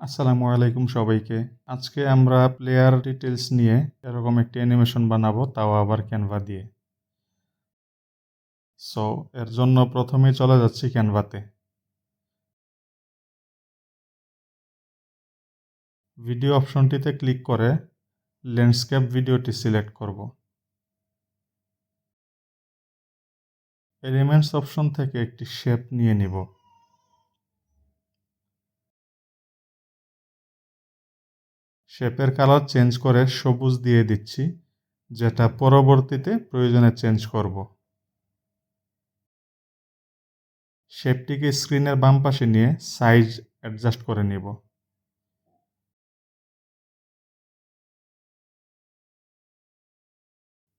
আসসালামু আলাইকুম সবাইকে। আজকে আমরা প্লেয়ার ডিটেইলস নিয়ে এরকম একটি অ্যানিমেশন বানাবো, তাও আবার ক্যানভা দিয়ে। সো এর জন্য প্রথমেই চলে যাচ্ছি ক্যানভাতে। ভিডিও অপশনটিতে ক্লিক করে ল্যান্ডস্কেপ ভিডিওটি সিলেক্ট করব। এলিমেন্টস অপশন থেকে একটি শেপ নিয়ে নিব। শেপের কালার চেঞ্জ করে সবুজ দিয়ে দিচ্ছি, যেটা পরবর্তীতে প্রয়োজনে চেঞ্জ করব। শেপটিকে স্ক্রিনের বাম পাশে নিয়ে সাইজ অ্যাডজাস্ট করে নিব।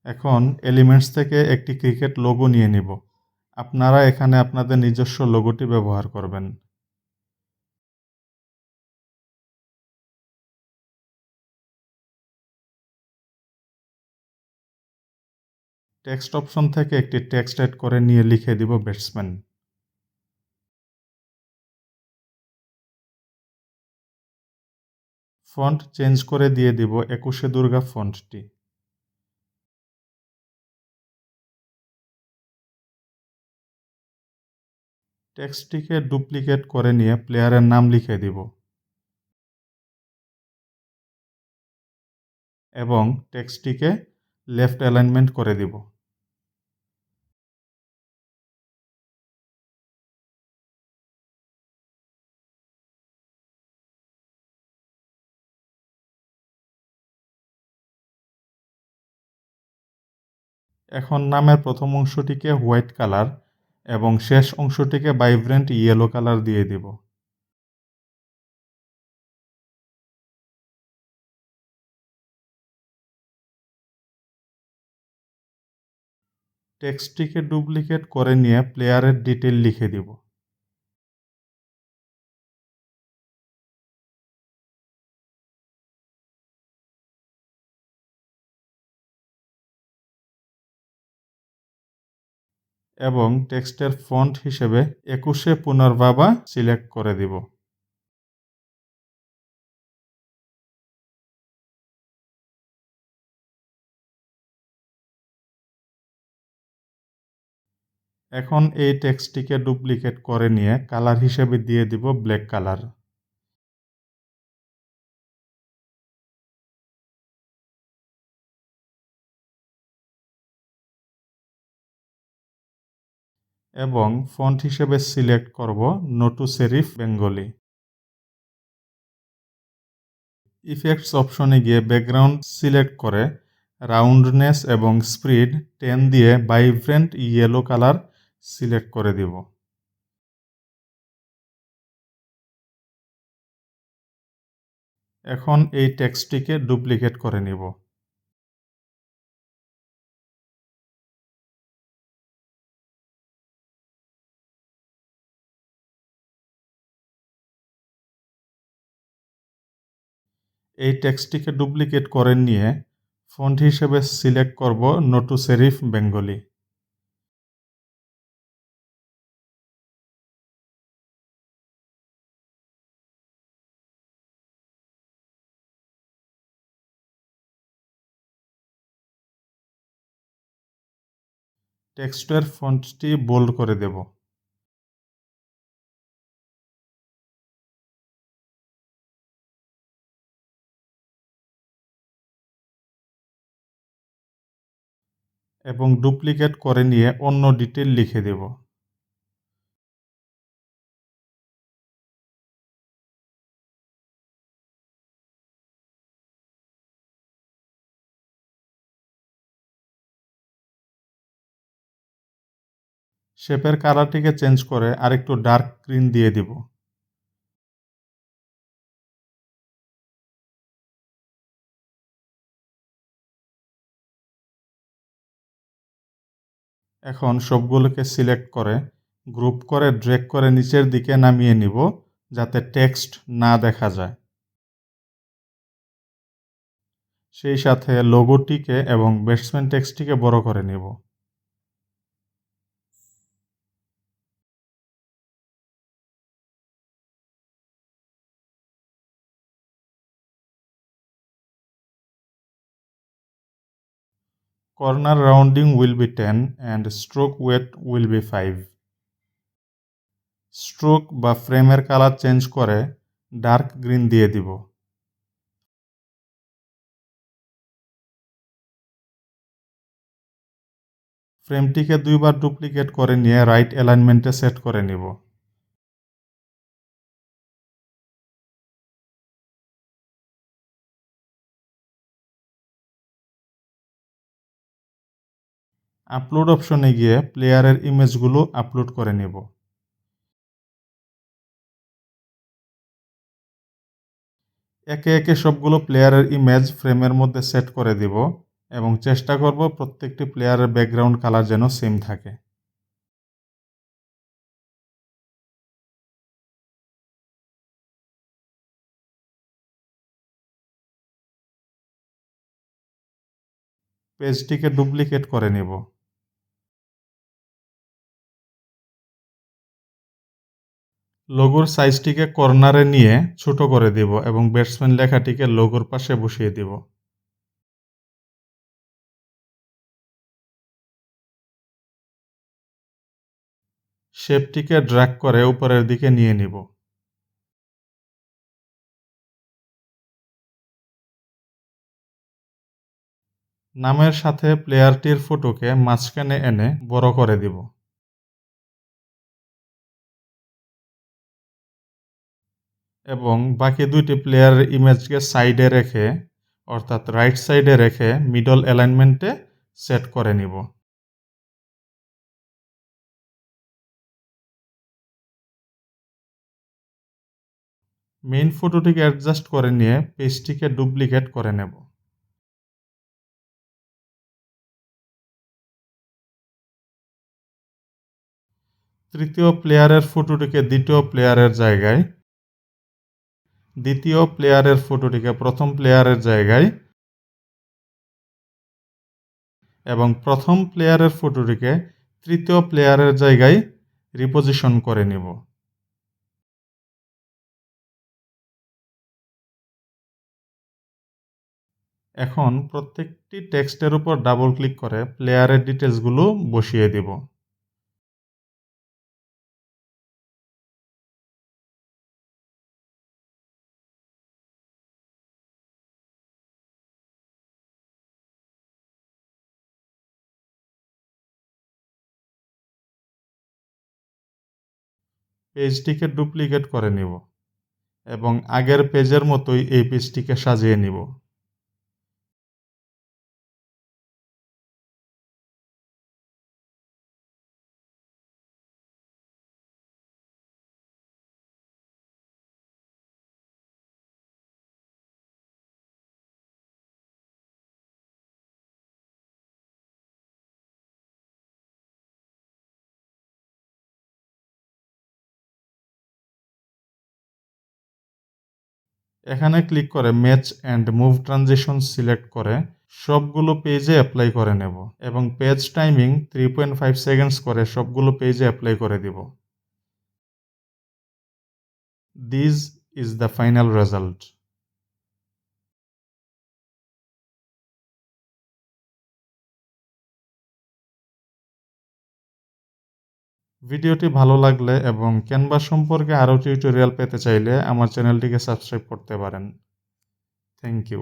এখন এলিমেন্টস থেকে একটি ক্রিকেট লোগো নিয়ে নিব। আপনারা এখানে আপনাদের নিজস্ব লোগোটি ব্যবহার করবেন। টেক্সট অপশন থেকে একটি টেক্সট এড করে নিয়ে লিখে দিব ব্যাটসম্যান। ফন্ট চেঞ্জ করে দিয়ে দিব ২১শে দুর্গা ফন্টটি। টেক্সটটিকে ডুপ্লিকেট করে নিয়ে প্লেয়ারের নাম লিখে দিব এবং টেক্সটটিকে লেফট অ্যালাইনমেন্ট করে দিব। এখন নামের প্রথম অংশটিকে হোয়াইট কালার এবং শেষ অংশটিকে ভাইব্রেন্ট ইয়েলো কালার দিয়ে দিব। টেক্সটটিকে ডুপ্লিকেট করে নিয়ে প্লেয়ারের ডিটেইল লিখে দিব। এবং টেক্সটের ফন্ট হিসেবে ২১শে পুনর্ভাবা সিলেক্ট করে দিব। এখন এই টেক্সটটিকে ডুপ্লিকেট করে নিয়ে কালার হিসেবে দিয়ে দিব ব্ল্যাক কালার। এবং ফন্ট হিসেবে সিলেক্ট করব নোটু সেরিফ বেঙ্গলি। ইফেক্টস অপশনে গিয়ে ব্যাকগ্রাউন্ড সিলেক্ট করে রাউন্ডনেস এবং স্প্রিড 10 দিয়ে ভাইব্রেন্ট ইয়েলো কালার সিলেক্ট করে দিব। এখন এই টেক্সটটিকে ডুপ্লিকেট করে নিব। এই টেক্সটটিকে ডুপ্লিকেট করে নিয়ে ফন্ট হিসেবে সিলেক্ট করব নোটু সেরিফ বেঙ্গলি। টেক্সটের ফন্টটি বোল্ড করে দেব। এবং ডুপ্লিকেট করে নিয়ে অন্য ডিটেইল লিখে দেব। শেপের কালারটিকে চেঞ্জ করে আরেকটু ডার্ক গ্রিন দিয়ে দিব। এখন সবগুলোকে সিলেক্ট করে গ্রুপ করে ড্র্যাগ করে নিচের দিকে নামিয়ে নিব, যাতে টেক্সট না দেখা যায়। সেই সাথে লোগোটিকে এবং ব্যাটসম্যান টেক্সটটিকে বড় করে নিব। Corner rounding will be 10 and stroke weight will be 5. Stroke বা ফ্রেমের কালার চেঞ্জ করে ডার্ক গ্রিন দিয়ে দিব। ফ্রেমটিকে 2 বার ডুপ্লিকেট করে নিয়ে রাইট অ্যালাইনমেন্টে সেট করে নিব। আপলোড অপশনে গিয়ে প্লেয়ারের ইমেজগুলো আপলোড করে নিব। একে একে সবগুলো প্লেয়ারের ইমেজ ফ্রেমের মধ্যে সেট করে দিব এবং চেষ্টা করব প্রত্যেকটি প্লেয়ারের ব্যাকগ্রাউন্ড কালার যেন সেম থাকে। পেজটিকে ডুপ্লিকেট করে নিব। লোগোর সাইজটিকে কর্নারে নিয়ে ছোট করে দিব এবং ব্যাটসম্যান লেখাটিকে লোগোর পাশে বসিয়ে দিব। শেপটিকে ড্র্যাগ করে উপরের দিকে নিয়ে নিব। নামের সাথে প্লেয়ারটির ফটোকে মাঝখানে এনে বড় করে দিব। এবং বাকি দুইটি প্লেয়ারের ইমেজকে সাইডে রেখে অর্থাৎ রাইট সাইডে রেখে মিডল অ্যালাইনমেন্টে সেট করে নিব। মেইন ফটোটিকে অ্যাডজাস্ট করে নিয়ে পেজটিকে ডুপ্লিকেট করে নেব। তৃতীয় প্লেয়ারের ফটোটিকে দ্বিতীয় প্লেয়ারের জায়গায়, দ্বিতীয় প্লেয়ারের ফটোটিকে প্রথম প্লেয়ারের জায়গায় এবং প্রথম প্লেয়ারের ফটোটিকে তৃতীয় প্লেয়ারের জায়গায় রিপোজিশন করে নিব। এখন প্রত্যেকটি টেক্সটের উপর ডাবল ক্লিক করে প্লেয়ারের ডিটেলসগুলো বসিয়ে দিব। পেজটিকে ডুপ্লিকেট করে নিব এবং আগের পেজের মতোই এই পেজটিকে সাজিয়ে নিব। এখানে ক্লিক করে match and move transition select করে সবগুলো পেজে অ্যাপ্লাই করে নেব এবং পেজ টাইমিং 3.5 সেকেন্ডস করে সবগুলো পেজে অ্যাপ্লাই করে দিব। This is the final result. ভিডিওটি ভালো লাগলে এবং ক্যানভা সম্পর্কে আরও টিউটোরিয়াল পেতে চাইলে আমার চ্যানেলটিকে সাবস্ক্রাইব করতে পারেন। Thank you.